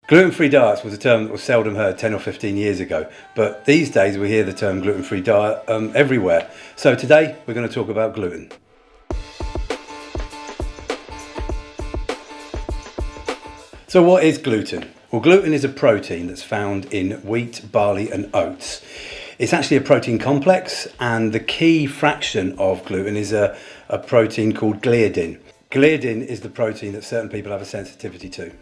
Gluten-free diets was a term that was seldom heard 10 or 15 years ago, but these days we hear the term gluten-free diet everywhere. So today we're going to talk about gluten. So what is gluten? Well, gluten is a protein that's found in wheat, barley and oats. It's actually a protein complex, and the key fraction of gluten is a protein called gliadin. Gliadin is the protein that certain people have a sensitivity to.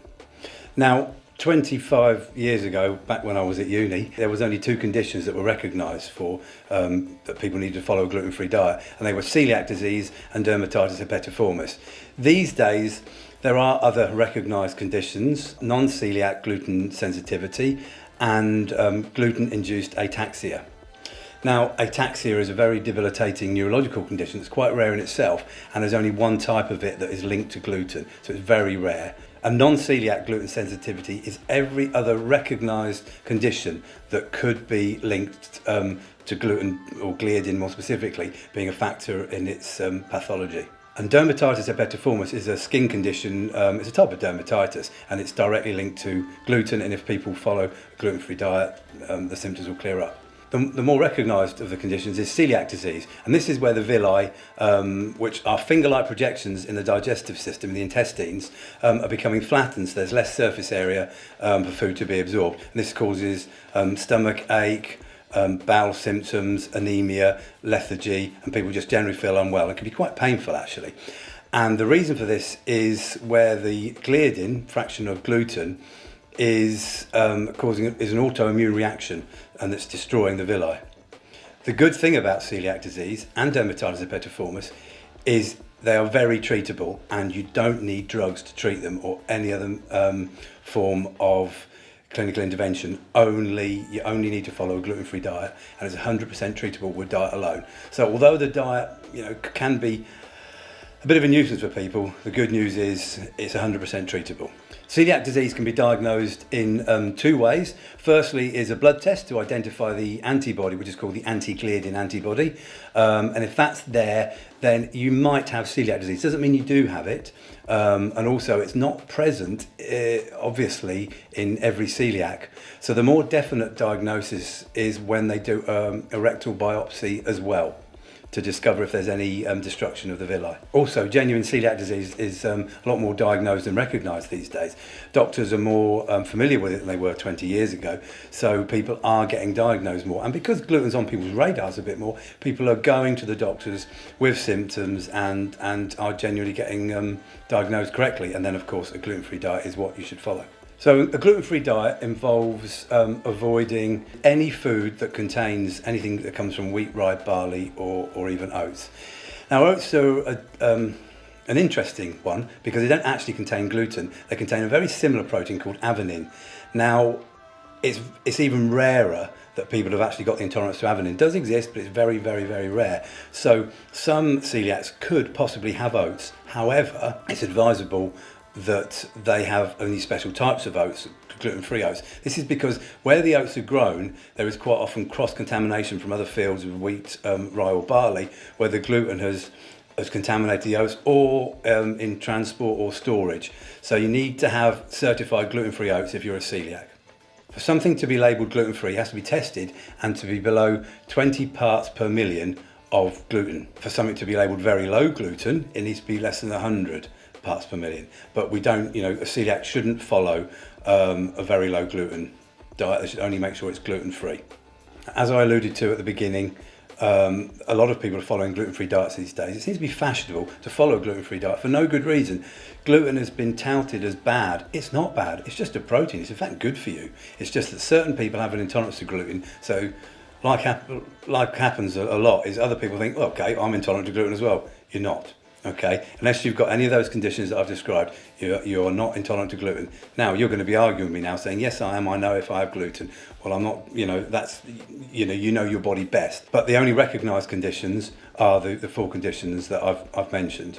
Now, 25 years ago, back when I was at uni, there was only two conditions that were recognised for that people needed to follow a gluten-free diet, and they were celiac disease and dermatitis herpetiformis. These days, there are other recognised conditions: non-celiac gluten sensitivity and gluten-induced ataxia. Now, ataxia is a very debilitating neurological condition. It's quite rare in itself, and there's only one type of it that is linked to gluten, so it's very rare. And non-celiac gluten sensitivity is every other recognised condition that could be linked to gluten, or gliadin more specifically, being a factor in its pathology. And dermatitis herpetiformis is a skin condition. It's a type of dermatitis, and it's directly linked to gluten, and if people follow a gluten-free diet, the symptoms will clear up. The more recognised of the conditions is celiac disease, and this is where the villi, which are finger-like projections in the digestive system, in the intestines, are becoming flattened, so there's less surface area for food to be absorbed. And this causes stomach ache, bowel symptoms, anemia, lethargy, and people just generally feel unwell. It can be quite painful, actually. And the reason for this is where the gliadin, fraction of gluten, is an autoimmune reaction, and that's destroying the villi. The good thing about celiac disease and dermatitis herpetiformis is they are very treatable, and you don't need drugs to treat them or any other form of clinical intervention. You only need to follow a gluten-free diet, and it's 100% treatable with diet alone. So although the diet, can be a bit of a nuisance for people, the good news is it's 100% treatable. Celiac disease can be diagnosed in two ways. Firstly is a blood test to identify the antibody, which is called the anti-gliadin antibody. And if that's there, then you might have celiac disease. Doesn't mean you do have it. And also it's not present, obviously, in every celiac. So the more definite diagnosis is when they do a rectal biopsy as well, to discover if there's any destruction of the villi. Also, genuine celiac disease is a lot more diagnosed and recognised these days. Doctors are more familiar with it than they were 20 years ago, so people are getting diagnosed more. And because gluten's on people's radars a bit more, people are going to the doctors with symptoms and are genuinely getting diagnosed correctly. And then, of course, a gluten-free diet is what you should follow. So a gluten-free diet involves avoiding any food that contains anything that comes from wheat, rye, barley or even oats. Now, oats are an interesting one because they don't actually contain gluten. They contain a very similar protein called avenin. Now, it's even rarer that people have actually got the intolerance to avenin. It does exist, but it's very, very, very rare. So some celiacs could possibly have oats. However, it's advisable that they have only special types of oats, gluten-free oats. This is because where the oats are grown, there is quite often cross-contamination from other fields of wheat, rye or barley, where the gluten has contaminated the oats, or in transport or storage. So you need to have certified gluten-free oats if you're a celiac. For something to be labelled gluten-free, it has to be tested and to be below 20 parts per million of gluten. For something to be labelled very low gluten, it needs to be less than 100 parts per million. But we don't, a celiac shouldn't follow a very low gluten diet. They should only make sure it's gluten-free. As I alluded to at the beginning, a lot of people are following gluten-free diets these days. It seems to be fashionable to follow a gluten-free diet for no good reason. Gluten has been touted as bad. It's not bad. It's just a protein. It's in fact good for you. It's just that certain people have an intolerance to gluten. So like happens a lot is other people think, well, okay, I'm intolerant to gluten as well. You're not. Okay, unless you've got any of those conditions that I've described, you're not intolerant to gluten. Now, you're going to be arguing with me now saying, yes, I am, I know if I have gluten. Well, I'm not, that's, you know your body best. But the only recognised conditions are the four conditions that I've mentioned.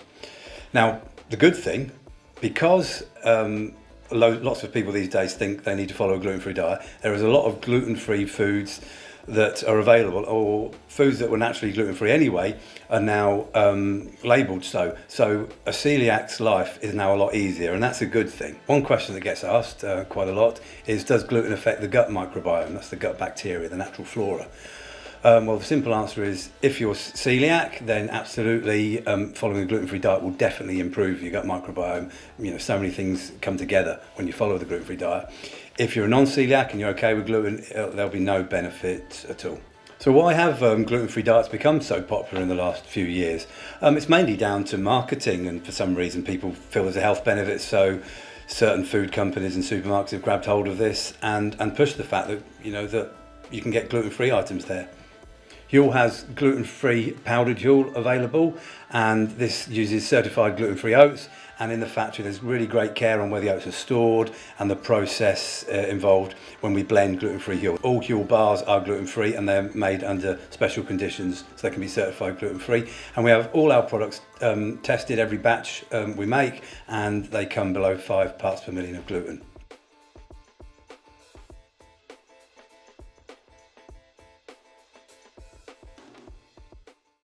Now, the good thing, because lots of people these days think they need to follow a gluten-free diet, there is a lot of gluten-free foods that are available, or foods that were naturally gluten-free anyway, are now labelled so. So a celiac's life is now a lot easier, and that's a good thing. One question that gets asked quite a lot is, does gluten affect the gut microbiome? That's the gut bacteria, the natural flora. Well, the simple answer is, if you're celiac, then absolutely following a gluten-free diet will definitely improve your gut microbiome. You know, so many things come together when you follow the gluten-free diet. If you're a non-celiac and you're okay with gluten, there'll be no benefit at all. So why have gluten-free diets become so popular in the last few years? It's mainly down to marketing, and for some reason people feel there's a health benefit, so certain food companies and supermarkets have grabbed hold of this and pushed the fact that, you know, that you can get gluten-free items there. Huel has gluten-free powdered Huel available, and this uses certified gluten-free oats, and in the factory there's really great care on where the oats are stored and the process involved when we blend gluten-free Huel. All Huel bars are gluten-free, and they're made under special conditions so they can be certified gluten-free, and we have all our products tested, every batch we make, and they come below 5 parts per million of gluten.